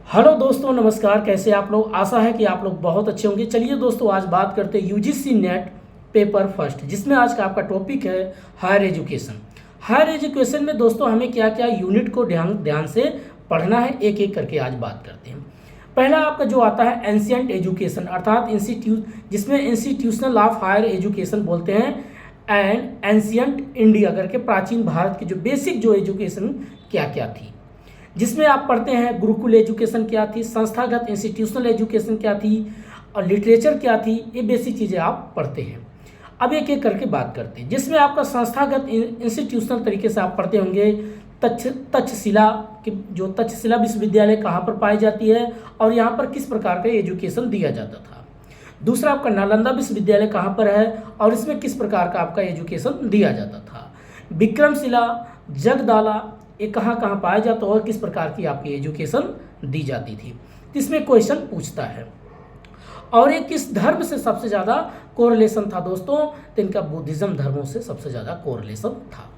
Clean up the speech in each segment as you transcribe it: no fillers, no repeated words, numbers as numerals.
Hello दोस्तों, नमस्कार। कैसे आप लोग? आशा है कि आप लोग बहुत अच्छे होंगे। चलिए दोस्तों, आज बात करते हैं यूजीसी नेट पेपर फर्स्ट, जिसमें आज का आपका टॉपिक है हायर एजुकेशन। हायर एजुकेशन में दोस्तों हमें क्या क्या यूनिट को ध्यान ध्यान से पढ़ना है, एक एक करके आज बात करते हैं। पहला आपका जो आता है एंशियंट एजुकेशन, अर्थात जिसमें इंस्टीट्यूशनल ऑफ हायर एजुकेशन बोलते हैं, एंड एंशियंट इंडिया करके प्राचीन भारत की जो बेसिक जो एजुकेशन क्या क्या थी, जिसमें आप पढ़ते हैं गुरुकुल एजुकेशन क्या थी, संस्थागत इंस्टीट्यूशनल एजुकेशन क्या थी और लिटरेचर क्या थी। ये बेसिक चीज़ें आप पढ़ते हैं। अब एक एक करके बात करते हैं। जिसमें आपका संस्थागत इंस्टीट्यूशनल तरीके से आप पढ़ते होंगे तक्षशिला कि जो तक्षशिला विश्वविद्यालय कहाँ पर पाई जाती है और यहाँ पर किस प्रकार का एजुकेशन दिया जाता था। दूसरा आपका नालंदा विश्वविद्यालय कहाँ पर है और इसमें किस प्रकार का आपका एजुकेशन दिया जाता था। विक्रमशिला, जगदाला, ये कहाँ कहाँ पाया जाता और किस प्रकार की आपकी एजुकेशन दी जाती थी। इसमें क्वेश्चन पूछता है। और ये किस धर्म से सबसे ज़्यादा कोरिलेशन था दोस्तों, तो इनका बुद्धिज्म धर्मों से सबसे ज़्यादा कोरिलेशन था।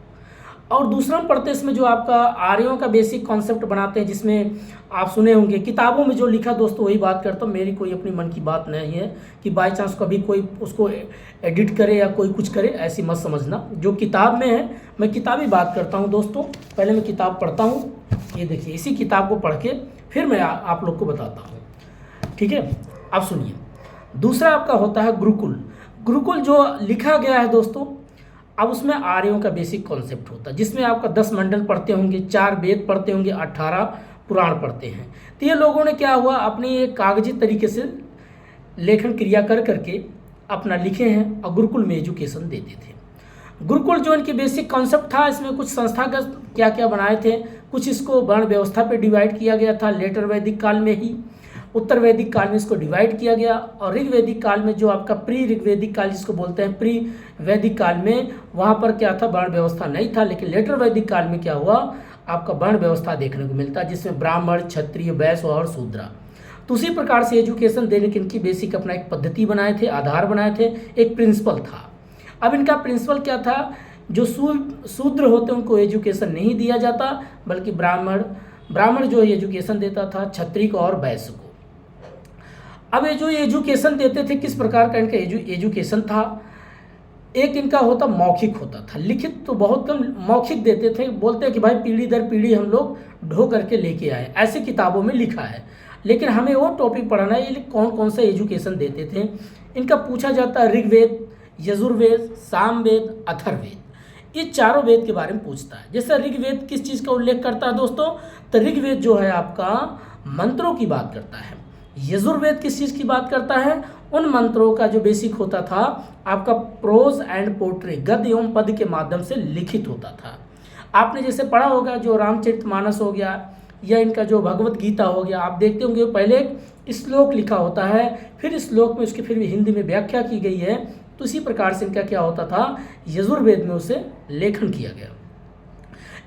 और दूसरा हम पढ़ते हैं इसमें जो आपका आर्यों का बेसिक कॉन्सेप्ट बनाते हैं, जिसमें आप सुने होंगे किताबों में जो लिखा दोस्तों वही बात करता हूँ। मेरी कोई अपनी मन की बात नहीं है कि बाई चांस कभी कोई उसको एडिट करे या कोई कुछ करे, ऐसी मत समझना। जो किताब में है मैं किताबी बात करता हूँ दोस्तों। पहले मैं किताब पढ़ता हूँ, ये देखिए, इसी किताब को पढ़ के फिर मैं आप लोग को बताता हूँ। ठीक है, अब सुनिए। दूसरा आपका होता है गुरुकुल। गुरुकुल जो लिखा गया है दोस्तों, अब उसमें आर्यों का बेसिक कॉन्सेप्ट होता है, जिसमें आपका 10 मंडल पढ़ते होंगे, 4 वेद पढ़ते होंगे, 18 पुराण पढ़ते हैं। तो ये लोगों ने क्या हुआ, अपनी एक कागजी तरीके से लेखन क्रिया कर करके अपना लिखे हैं और गुरुकुल में एजुकेशन देते थे। गुरुकुल जो इनकी बेसिक कॉन्सेप्ट था, इसमें कुछ संस्थागत क्या क्या बनाए थे, कुछ इसको वर्ण व्यवस्था पे डिवाइड किया गया था लेटर वैदिक काल में ही। उत्तर वैदिक काल में इसको डिवाइड किया गया और ऋग्वैदिक काल में जो आपका प्री ऋग्वैदिक काल जिसको बोलते हैं प्री वैदिक काल में, वहाँ पर क्या था, वर्ण व्यवस्था नहीं था। लेकिन लेटर वैदिक काल में क्या हुआ, आपका वर्ण व्यवस्था देखने को मिलता है, जिसमें ब्राह्मण, क्षत्रिय, वैश्य और शूद्र। तो उसी प्रकार से एजुकेशन देने की इनकी बेसिक अपना एक पद्धति बनाए थे, आधार बनाए थे, एक प्रिंसिपल था। अब इनका प्रिंसिपल क्या था, जो शूद्र होते हैं उनको एजुकेशन नहीं दिया जाता, बल्कि ब्राह्मण जो एजुकेशन देता था, क्षत्रिय को और वैश्य को। अब ये जो एजुकेशन देते थे, किस प्रकार का इनका एजुकेशन था, एक इनका होता मौखिक होता था, लिखित तो बहुत कम, मौखिक देते थे। बोलते हैं कि भाई पीढ़ी दर पीढ़ी हम लोग ढो करके लेके आए, ऐसे किताबों में लिखा है। लेकिन हमें वो टॉपिक पढ़ना है, ये कौन कौन सा एजुकेशन देते थे। इनका पूछा जाता है ऋग्वेद, यजुर्वेद, सामवेद, अथर्ववेद, ये चारों वेद के बारे में पूछता है। जैसे ऋग्वेद किस चीज़ का उल्लेख करता है दोस्तों, तो ऋग्वेद जो है आपका मंत्रों की बात करता है। यजुर्वेद किस चीज़ की बात करता है, उन मंत्रों का जो बेसिक होता था आपका प्रोज एंड पोट्री, गद्य एवं पद के माध्यम से लिखित होता था। आपने जैसे पढ़ा होगा जो रामचरितमानस हो गया या इनका जो भगवत गीता हो गया, आप देखते होंगे पहले एक श्लोक लिखा होता है, फिर इस श्लोक में उसकी फिर हिंदी में व्याख्या की गई है। तो इसी प्रकार से इनका क्या होता था, यजुर्वेद में उसे लेखन किया गया।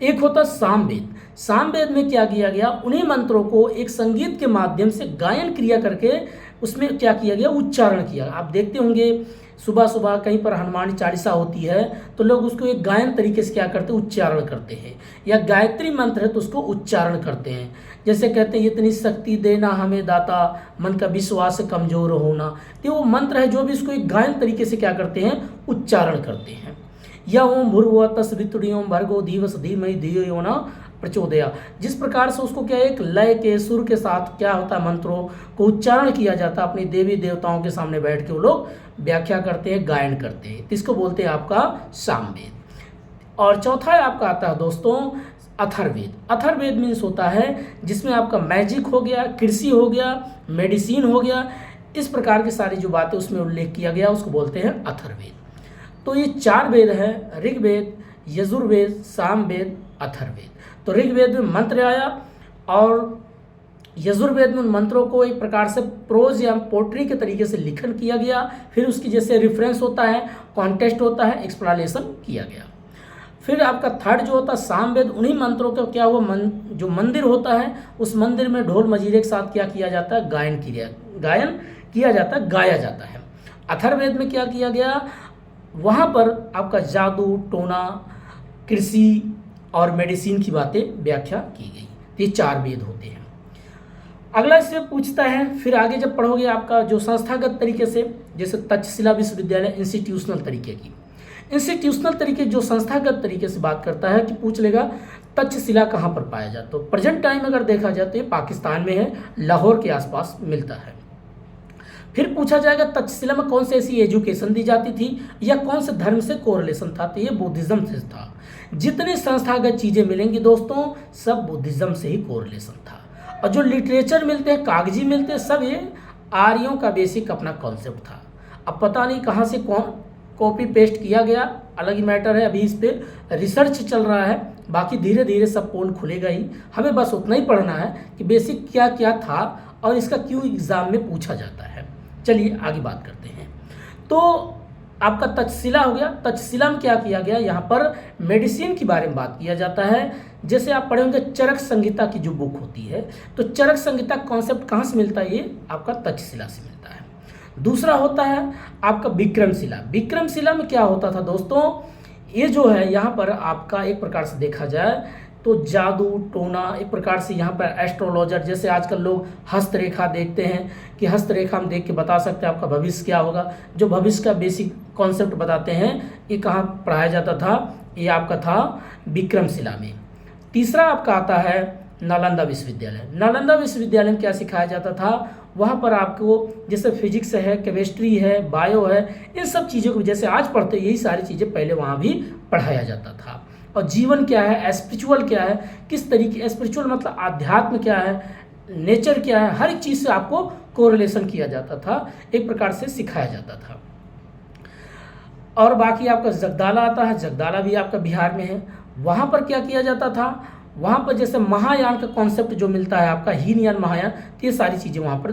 एक होता सामवेद। सामवेद में क्या किया गया, उन्हीं मंत्रों को एक संगीत के माध्यम से गायन क्रिया करके उसमें क्या किया गया, उच्चारण किया। आप देखते होंगे सुबह सुबह कहीं पर हनुमान चालीसा होती है तो लोग उसको एक गायन तरीके से क्या करते हैं, उच्चारण करते हैं। या गायत्री मंत्र है तो उसको उच्चारण करते हैं, जैसे कहते हैं इतनी शक्ति देना हमें दाता, मन का विश्वास कमजोर होना। तो वो मंत्र है जो भी इसको एक गायन तरीके से क्या करते हैं, उच्चारण करते हैं। या ओम भूर्भुवः तस्सवितुर्वरेण्यं भर्गो धीमहि धियो यो न प्रचोदयात्, जिस प्रकार से उसको क्या एक लय के सुर के साथ क्या होता है, मंत्रों को उच्चारण किया जाता है। अपनी देवी देवताओं के सामने बैठ के वो लोग व्याख्या करते हैं, गायन करते हैं। इसको बोलते हैं आपका सामवेद। और चौथा है आपका आता है दोस्तों अथर्ववेद। अथर्ववेद मीन्स होता है जिसमें आपका मैजिक हो गया, कृषि हो गया, मेडिसिन हो गया, इस प्रकार की सारी जो बातें उसमें उल्लेख किया गया उसको बोलते हैं अथर्ववेद। तो ये 4 वेद है, ऋग्वेद, यजुर्वेद, सामवेद, अथर्ववेद। तो ऋग्वेद में मंत्र आया और यजुर्वेद में उन मंत्रों को एक प्रकार से प्रोज या पोट्री के तरीके से लिखन किया गया, फिर उसकी जैसे रेफरेंस होता है, कॉन्टेक्स्ट होता है, एक्सप्लेनेशन किया गया। फिर आपका थर्ड जो होता है सामवेद, उन्हीं मंत्रों का क्या हुआ, जो मंदिर होता है उस मंदिर में ढोल मजीरे के साथ क्या किया जाता है, गायन किया जाता है, गाया जाता है। अथर्ववेद में क्या किया गया, वहाँ पर आपका जादू टोना, कृषि और मेडिसिन की बातें व्याख्या की गई। ये 4 वेद होते हैं। अगला इससे पूछता है, फिर आगे जब पढ़ोगे आपका जो संस्थागत तरीके से, जैसे तक्षशिला विश्वविद्यालय इंस्टीट्यूशनल तरीके की, इंस्टीट्यूशनल तरीके जो संस्थागत तरीके से बात करता है कि पूछ लेगा तक्षशिला कहाँ पर पाया जाता है। तो प्रेजेंट टाइम अगर देखा जाए तो ये पाकिस्तान में है, लाहौर के आसपास मिलता है। फिर पूछा जाएगा तक्षशिला में कौन सी ऐसी एजुकेशन दी जाती थी या कौन से धर्म से कोरिलेशन था, तो ये बुद्धिज्म से था। जितने संस्थागत चीज़ें मिलेंगी दोस्तों सब बुद्धिज्म से ही कोरिलेशन था। और जो लिटरेचर मिलते हैं, कागजी मिलते हैं, सब ये आर्यों का बेसिक अपना कॉन्सेप्ट था। अब पता नहीं कहाँ से कौन कॉपी पेस्ट किया गया, अलग ही मैटर है, अभी इस पर रिसर्च चल रहा है। बाकी धीरे धीरे सब पोल खुलेगा ही, हमें बस उतना ही पढ़ना है कि बेसिक क्या क्या था और इसका क्यों एग्ज़ाम में पूछा जाता है। चलिए आगे बात करते हैं। तो आपका तक्षशिला हो गया। तक्षशिला में क्या किया गया, यहाँ पर मेडिसिन के बारे में बात किया जाता है। जैसे आप पढ़े होंगे चरक संहिता की जो बुक होती है, तो चरक संहिता कॉन्सेप्ट कहाँ से मिलता है, ये आपका तक्षशिला से मिलता है। दूसरा होता है आपका विक्रमशिला। विक्रमशिला में क्या होता था दोस्तों, ये जो है यहाँ पर आपका एक प्रकार से देखा जाए तो जादू टोना, एक प्रकार से यहाँ पर एस्ट्रोलॉजर, जैसे आजकल लोग हस्तरेखा देखते हैं कि हस्तरेखा हम देख के बता सकते हैं आपका भविष्य क्या होगा। जो भविष्य का बेसिक कॉन्सेप्ट बताते हैं, ये कहाँ पढ़ाया जाता था, ये आपका था विक्रमशिला में। तीसरा आपका आता है नालंदा विश्वविद्यालय। नालंदा विश्वविद्यालय में क्या सिखाया जाता था, वहाँ पर आपको जैसे फिजिक्स है, केमिस्ट्री है, बायो है, इन सब चीज़ों को जैसे आज पढ़ते यही सारी चीज़ें पहले वहाँ भी पढ़ाया जाता था। और जीवन क्या है, स्पिरिचुअल क्या है, किस तरीके, स्पिरिचुअल मतलब आध्यात्म क्या है, नेचर क्या है, हर एक चीज़ से आपको कोरिलेशन किया जाता था, एक प्रकार से सिखाया जाता था। और बाकी आपका जगदाला आता है। जगदाला भी आपका बिहार में है। वहाँ पर क्या किया जाता था, वहाँ पर जैसे महायान का कॉन्सेप्ट जो मिलता है आपका, हीनयान महायान, तो ये सारी चीज़ें वहाँ पर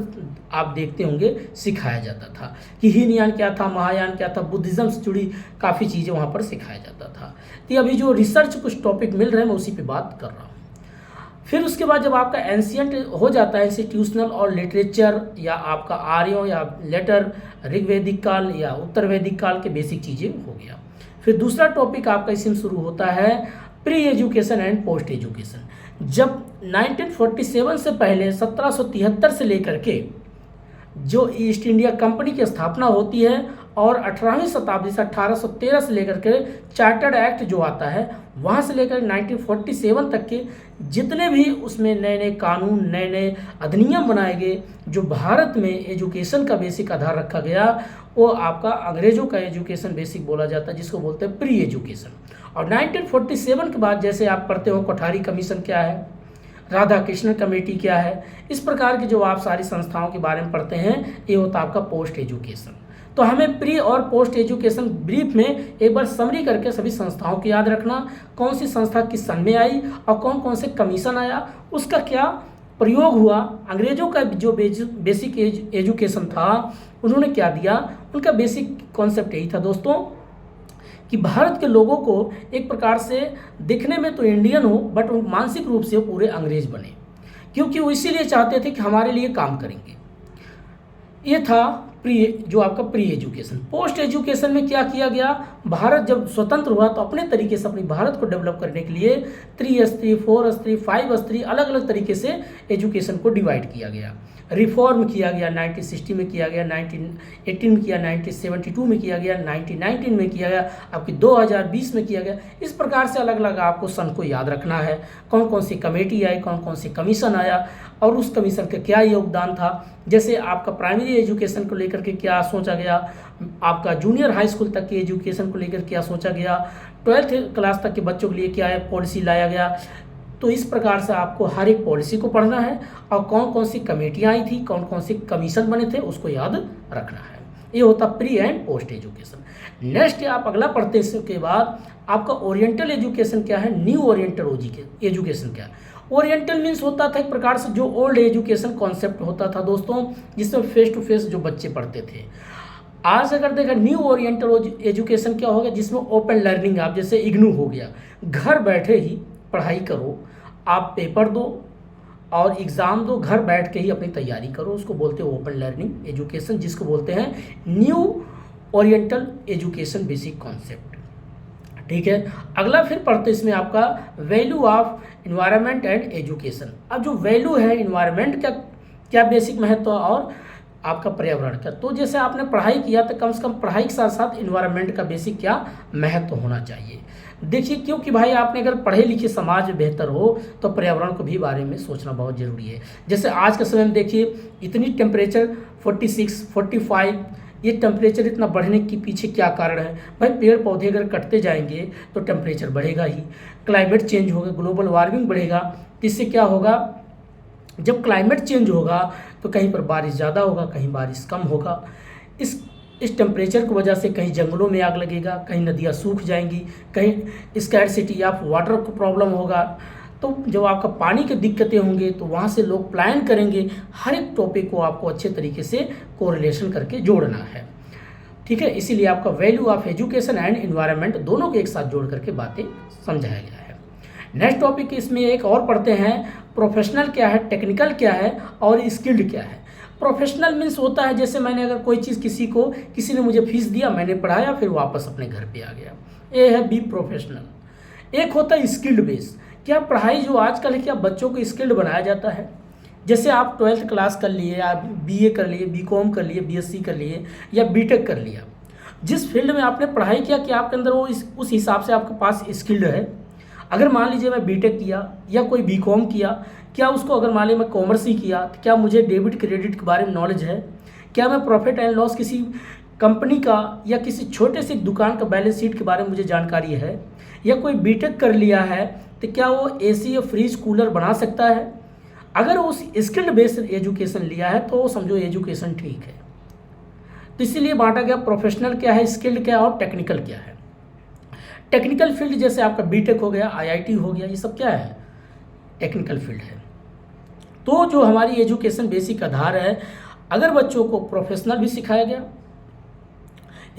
आप देखते होंगे सिखाया जाता था कि हीनयान क्या था, महायान क्या था, बुद्धिज़्म से जुड़ी काफ़ी चीज़ें वहाँ पर सिखाया जाता था। तो अभी जो रिसर्च कुछ टॉपिक मिल रहे हैं मैं उसी पे बात कर रहा हूँ। फिर उसके बाद जब आपका एंशियंट हो जाता है, इंस्टीट्यूशनल और लिटरेचर, या आपका आर्यों या लेटर, ऋग्वैदिक काल या उत्तर वैदिक काल के बेसिक चीज़ें हो गया। फिर दूसरा टॉपिक आपका इसमें शुरू होता है pre education and post education. जब 1947 से पहले 1773 से लेकर के जो ईस्ट इंडिया कंपनी की स्थापना होती है और 18वीं शताब्दी से 1813 से लेकर के चार्टर्ड एक्ट जो आता है, वहाँ से लेकर 1947 तक के जितने भी उसमें नए नए कानून, नए नए अधिनियम बनाए गए, जो भारत में एजुकेशन का बेसिक आधार रखा गया, वो आपका अंग्रेजों का एजुकेशन बेसिक बोला जाता है, जिसको बोलते हैं प्री एजुकेशन। और 1947 के बाद जैसे आप पढ़ते हो कोठारी कमीशन क्या है, राधा कृष्ण कमेटी क्या है, इस प्रकार की जो आप सारी संस्थाओं के बारे में पढ़ते हैं, ये होता है आपका पोस्ट एजुकेशन। तो हमें प्री और पोस्ट एजुकेशन ब्रीफ में एक बार समरी करके सभी संस्थाओं को याद रखना, कौन सी संस्था किस सन में आई और कौन कौन से कमीशन आया, उसका क्या प्रयोग हुआ, अंग्रेजों का जो बेसिक एजुकेशन था उन्होंने क्या दिया, उनका बेसिक कॉन्सेप्ट यही था दोस्तों कि भारत के लोगों को एक प्रकार से दिखने में तो इंडियन हो, बट मानसिक रूप से पूरे अंग्रेज बने, क्योंकि वो इसीलिए चाहते थे कि हमारे लिए काम करेंगे। ये था जो आपका प्री एजुकेशन। पोस्ट एजुकेशन में क्या किया गया, भारत जब स्वतंत्र हुआ तो अपने तरीके से अपनी भारत को डेवलप करने के लिए 3 4 5 अलग अलग तरीके से एजुकेशन को डिवाइड किया गया। रिफॉर्म किया गया, 1960 में किया गया, 1918 में किया, 1972 में किया गया, 1919 में किया गया, आपकी 2020 में किया गया। इस प्रकार से अलग अलग आपको सन को याद रखना है, कौन कौन सी कमेटी आई, कौन कौन सी कमीशन आया और उस कमीशन का क्या योगदान था। जैसे आपका प्राइमरी एजुकेशन को लेकर के क्या सोचा गया, आपका जूनियर हाई स्कूल तक की एजुकेशन को लेकर क्या सोचा गया, 12th क्लास तक के बच्चों के लिए क्या पॉलिसी लाया गया। तो इस प्रकार से आपको हर एक पॉलिसी को पढ़ना है और कौन कौन सी कमेटियाँ आई थी, कौन कौन से कमीशन बने थे, उसको याद रखना है। ये होता pre and post education. Next आप अगला पढ़ते इसके बाद आपका ओरिएंटल एजुकेशन क्या है, न्यू ओरिएंटल एजुकेशन क्या है। ओरिएंटल मीन्स होता था एक प्रकार से जो ओल्ड एजुकेशन कॉन्सेप्ट होता था दोस्तों, जिसमें फेस टू फेस जो बच्चे पढ़ते थे। आज अगर देखा न्यू ओरिएंटल एजुकेशन क्या होगा, जिसमें ओपन लर्निंग, आप जैसे इग्नू हो गया, घर बैठे ही पढ़ाई करो, आप पेपर दो और एग्ज़ाम दो, घर बैठ के ही अपनी तैयारी करो, उसको बोलते हैं ओपन लर्निंग एजुकेशन, जिसको बोलते हैं new oriental education basic concept. ठीक है, अगला फिर पढ़ते इसमें आपका value of environment and education. अब जो वैल्यू है इन्वायरमेंट का क्या बेसिक महत्व और आपका पर्यावरण का। तो जैसे आपने पढ़ाई किया तो कम से कम पढ़ाई के साथ साथ इन्वायरमेंट का बेसिक क्या महत्व होना चाहिए। देखिए क्योंकि भाई आपने अगर पढ़े लिखे समाज बेहतर हो तो पर्यावरण को भी बारे में सोचना बहुत ज़रूरी है। जैसे आज के समय में देखिए इतनी टेम्परेचर 46, 45, ये टेम्परेचर इतना बढ़ने के पीछे क्या कारण है भाई। पेड़ पौधे अगर कटते जाएंगे तो टेम्परेचर बढ़ेगा ही, क्लाइमेट चेंज होगा, ग्लोबल वार्मिंग बढ़ेगा। तो इससे क्या होगा, जब क्लाइमेट चेंज होगा तो कहीं पर बारिश ज़्यादा होगा, कहीं बारिश कम होगा। इस टेम्परेचर की वजह से कहीं जंगलों में आग लगेगा, कहीं नदियाँ सूख जाएंगी, कहीं स्कैरसिटी ऑफ वाटर को प्रॉब्लम होगा। तो जब आपका पानी की दिक्कतें होंगे तो वहाँ से लोग प्लान करेंगे। हर एक टॉपिक को आपको अच्छे तरीके से कोरिलेशन करके जोड़ना है, ठीक है। इसीलिए आपका value of education and environment दोनों को एक साथ जोड़ करके बातें समझाया गया है। नेक्स्ट टॉपिक इसमें एक और पढ़ते हैं, प्रोफेशनल क्या है, टेक्निकल क्या है और स्किल्ड क्या है। प्रोफेशनल मीन्स होता है जैसे मैंने अगर कोई चीज़ किसी ने मुझे फीस दिया, मैंने पढ़ाया, फिर वापस अपने घर पे आ गया, ये है बी प्रोफेशनल। एक होता है स्किल्ड बेस, क्या पढ़ाई जो आजकल है क्या बच्चों को स्किल्ड बनाया जाता है। जैसे आप 12th क्लास कर लिए, आप बीए कर लिए, बीकॉम कर लिए, बीएससी कर लिए या बीटेक कर लिया, जिस फील्ड में आपने पढ़ाई किया कि आपके अंदर वो उस हिसाब से आपके पास स्किल्ड है। अगर मान लीजिए मैं बीटेक किया या कोई बीकॉम किया, क्या उसको अगर मान लीजिए मैं कॉमर्स ही किया तो क्या मुझे डेबिट क्रेडिट के बारे में नॉलेज है, क्या मैं प्रॉफिट एंड लॉस किसी कंपनी का या किसी छोटे से दुकान का बैलेंस शीट के बारे में मुझे जानकारी है, या कोई बीटेक कर लिया है तो क्या वो एसी या फ्रिज कूलर बना सकता है। अगर उस स्किल्ड बेस्ड एजुकेशन लिया है तो समझो एजुकेशन ठीक है। तो इसीलिए बांटा गया प्रोफेशनल क्या है, स्किल्ड क्या है और टेक्निकल क्या है। टेक्निकल फील्ड जैसे आपका बीटेक हो गया, आईआईटी हो गया, ये सब क्या है, टेक्निकल फील्ड है। तो जो हमारी एजुकेशन बेसिक आधार है, अगर बच्चों को प्रोफेशनल भी सिखाया गया,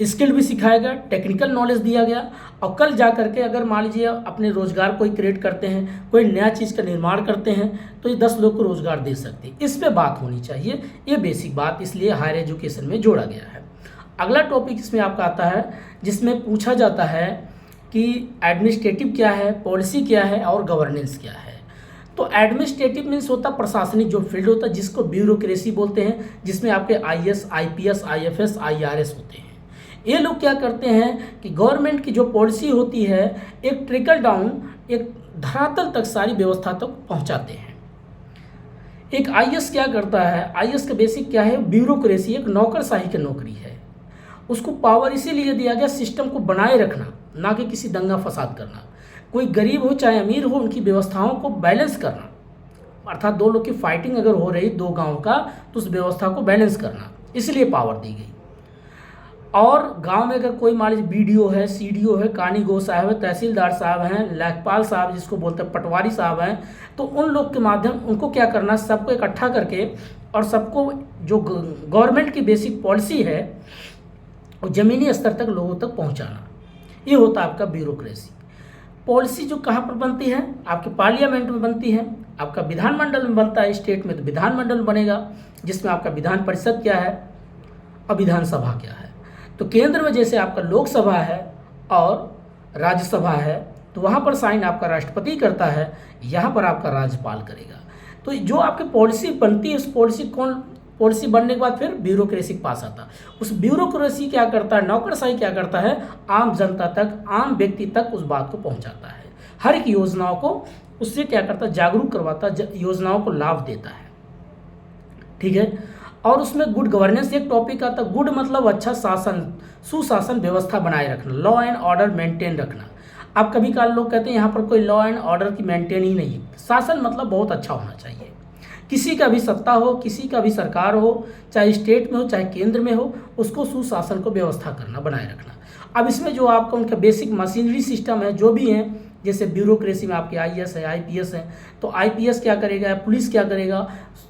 स्किल भी सिखाया गया, टेक्निकल नॉलेज दिया गया, और कल जा करके अगर मान लीजिए अपने रोजगार कोई क्रिएट करते हैं, कोई नया चीज़ का निर्माण करते हैं, तो ये 10 लोग को रोजगार दे सकते हैं। इस पे बात होनी चाहिए, ये बेसिक बात इसलिए हायर एजुकेशन में जोड़ा गया है। अगला टॉपिक इसमें आपका आता है जिसमें पूछा जाता है कि एडमिनिस्ट्रेटिव क्या है, पॉलिसी क्या है और गवर्नेंस क्या है। तो एडमिनिस्ट्रेटिव मीन्स होता प्रशासनिक जो फील्ड होता है जिसको ब्यूरोक्रेसी बोलते हैं, जिसमें आपके आईएएस, आईपीएस, आईएफएस, आईआरएस होते हैं। ये लोग क्या करते हैं कि गवर्नमेंट की जो पॉलिसी होती है एक ट्रिकल डाउन, एक धरातल तक सारी व्यवस्था तक पहुंचाते हैं। एक आईएएस क्या करता है, आईएएस का बेसिक क्या है, ब्यूरोक्रेसी, एक नौकरशाही की नौकरी है। उसको पावर इसीलिए दिया गया सिस्टम को बनाए रखना, ना कि किसी दंगा फसाद करना। कोई गरीब हो चाहे अमीर हो, उनकी व्यवस्थाओं को बैलेंस करना, अर्थात दो लोग की फाइटिंग अगर हो रही दो गांव का तो उस व्यवस्था को बैलेंस करना, इसलिए पावर दी गई। और गांव में अगर कोई मान लीजिए बीडीओ है, सीडीओ है, कानीगो साहब है, तहसीलदार साहब हैं, लेखपाल साहब जिसको बोलते हैं, पटवारी साहब हैं, तो उन लोग के माध्यम उनको क्या करना, सबको इकट्ठा करके और सबको जो गवर्नमेंट की बेसिक पॉलिसी है और ज़मीनी स्तर तक लोगों तक पहुंचाना, ये होता है आपका ब्यूरोक्रेसी। पॉलिसी जो कहाँ पर बनती है, आपके पार्लियामेंट में बनती है, आपका विधानमंडल में बनता है, स्टेट में तो विधानमंडल बनेगा, जिसमें आपका विधान परिषद क्या है और विधानसभा क्या है। तो केंद्र में जैसे आपका लोकसभा है और राज्यसभा है, तो वहाँ पर साइन आपका राष्ट्रपति करता है, यहाँ पर आपका राज्यपाल करेगा। तो जो आपकी पॉलिसी बनती है, उस पॉलिसी बनने के बाद फिर ब्यूरोक्रेसी के पास आता है। उस ब्यूरोक्रेसी क्या करता है, नौकरशाही क्या करता है, आम जनता तक, आम व्यक्ति तक उस बात को पहुंचाता है। हर एक योजनाओं को उससे क्या करता है, जागरूक करवाता, योजनाओं को लाभ देता है, ठीक है। और उसमें गुड गवर्नेंस एक टॉपिक आता है। गुड मतलब अच्छा शासन, सुशासन व्यवस्था बनाए रखना, लॉ एंड ऑर्डर मेंटेन रखना। अब कभी काल लोग कहते हैं यहाँ पर कोई लॉ एंड ऑर्डर की मेंटेन ही नहीं है। शासन मतलब बहुत अच्छा होना चाहिए। किसी का भी सत्ता हो, किसी का भी सरकार हो, चाहे स्टेट में हो चाहे केंद्र में हो, उसको सुशासन को व्यवस्था करना, बनाए रखना। अब इसमें जो आपका उनका बेसिक मशीनरी सिस्टम है, जो भी हैं, जैसे ब्यूरोक्रेसी में आपके आईएएस है, आईपीएस है, तो आईपीएस क्या करेगा, पुलिस क्या करेगा,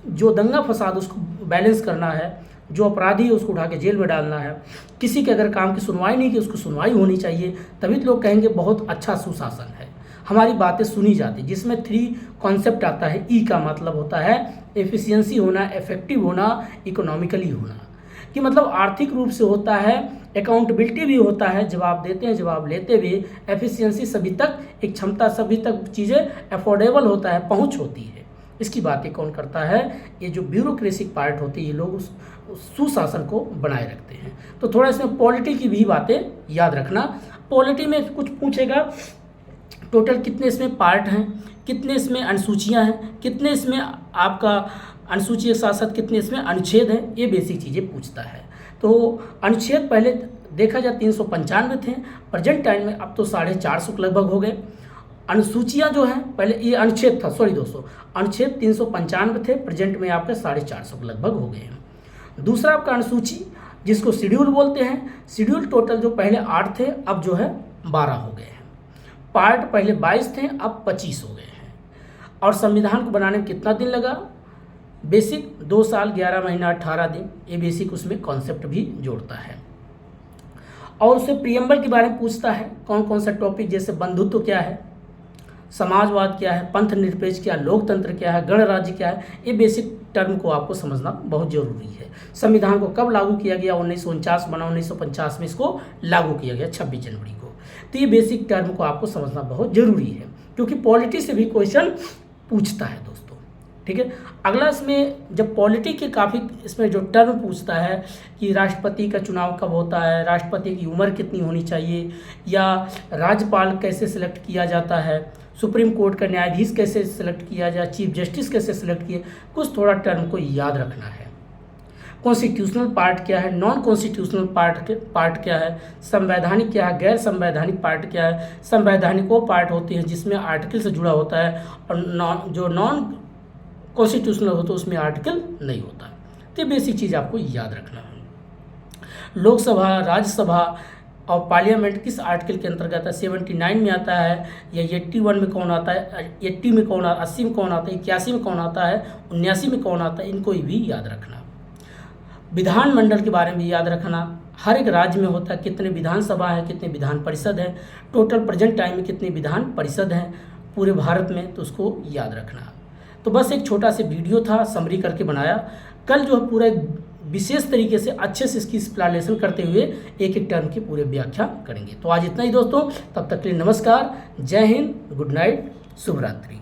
जो दंगा फसाद उसको बैलेंस करना है, जो अपराधी है उसको उठा के जेल में डालना है। किसी के अगर काम की सुनवाई नहीं की, उसको सुनवाई होनी चाहिए, तभी तो लोग कहेंगे बहुत अच्छा सुशासन है, हमारी बातें सुनी जाती। जिसमें 3 कॉन्सेप्ट आता है। ई का मतलब होता है एफिशिएंसी होना, इफेक्टिव होना, इकोनॉमिकली होना, कि मतलब आर्थिक रूप से होता है, अकाउंटेबिलिटी भी होता है, जवाब देते हैं, जवाब लेते भी, एफिशिएंसी सभी तक, एक क्षमता सभी तक चीज़ें अफोर्डेबल होता है, पहुंच होती है, इसकी बातें कौन करता है? ये जो ब्यूरोक्रेसिक पार्ट होती है, ये लोग उस सुशासन को बनाए रखते हैं। तो थोड़ा इसमें पॉलिटी की भी बातें याद रखना। पॉलिटी में कुछ पूछेगा, टोटल कितने इसमें पार्ट हैं, कितने इसमें अनुसूचियां हैं, कितने इसमें आपका अनुसूची के साथ साथ कितने इसमें अनुच्छेद हैं, ये बेसिक चीज़ें पूछता है। तो अनुच्छेद पहले देखा जाए 395 थे, प्रेजेंट टाइम में अब तो 450 के लगभग हो गए। अनुसूचियां जो हैं, पहले ये अनुच्छेद था, सॉरी दोस्तों, अनुच्छेद 395 थे, प्रेजेंट में आपके 450 के लगभग हो गए हैं। दूसरा आपका अनुसूची, जिसको शेड्यूल बोलते हैं, शेड्यूल टोटल जो पहले 8 थे अब जो है 12 हो गए हैं। पार्ट पहले 22 थे अब 25 हो गए हैं। और संविधान को बनाने में कितना दिन लगा? बेसिक 2 साल 11 महीना 18 दिन, ये बेसिक उसमें कॉन्सेप्ट भी जोड़ता है। और उससे प्रियम्बल के बारे में पूछता है, कौन कौन सा टॉपिक, जैसे बंधुत्व क्या है, समाजवाद क्या है, पंथ निरपेक्ष क्या है, लोकतंत्र क्या है, गणराज्य क्या है, ये बेसिक टर्म को आपको समझना बहुत जरूरी है। संविधान को कब लागू किया गया? 1949 बना, 1950 में इसको लागू किया गया 26 जनवरी को। तो ये बेसिक टर्म को आपको समझना बहुत जरूरी है, क्योंकि पॉलिटी से भी क्वेश्चन पूछता है दोस्तों। ठीक है, अगला इसमें जब पॉलिटी के काफ़ी इसमें जो टर्म पूछता है कि राष्ट्रपति का चुनाव कब होता है, राष्ट्रपति की उम्र कितनी होनी चाहिए, या राज्यपाल कैसे सिलेक्ट किया जाता है, सुप्रीम कोर्ट का न्यायाधीश कैसे सिलेक्ट किया जाए, चीफ जस्टिस कैसे सिलेक्ट किए, कुछ थोड़ा टर्म को याद रखना है। कॉन्स्टिट्यूशनल पार्ट क्या है, नॉन कॉन्स्टिट्यूशनल पार्ट क्या है, संवैधानिक क्या है, गैर संवैधानिक पार्ट क्या है। संवैधानिक वो पार्ट होती है जिसमें आर्टिकल से जुड़ा होता है, और जो नॉन कॉन्स्टिट्यूशनल होता है उसमें आर्टिकल नहीं होता। तो ये बेसिक चीज़ आपको याद रखना है। लोकसभा, राज्यसभा और पार्लियामेंट किस आर्टिकल के अंतर्गत है? 79 में आता है, या 81 में कौन आता है, 80 में कौन आता है, 80 में कौन आता है, 81 में कौन आता है, 79 में कौन आता है, इनको भी याद रखना। विधानमंडल के बारे में भी याद रखना, हर एक राज्य में होता है, कितने विधानसभा है, कितने विधान परिषद है, टोटल प्रेजेंट टाइम में कितने विधान परिषद हैं पूरे भारत में, तो उसको याद रखना। तो बस एक छोटा सा वीडियो था, समरी करके बनाया। कल जो है पूरा विशेष तरीके से अच्छे से इसकी एक्सप्लेनेशन करते हुए एक एक टर्म की पूरे व्याख्या करेंगे। तो आज इतना ही दोस्तों, तब तक के लिए नमस्कार, जय हिंद, गुड नाइट, शुभ रात्रि।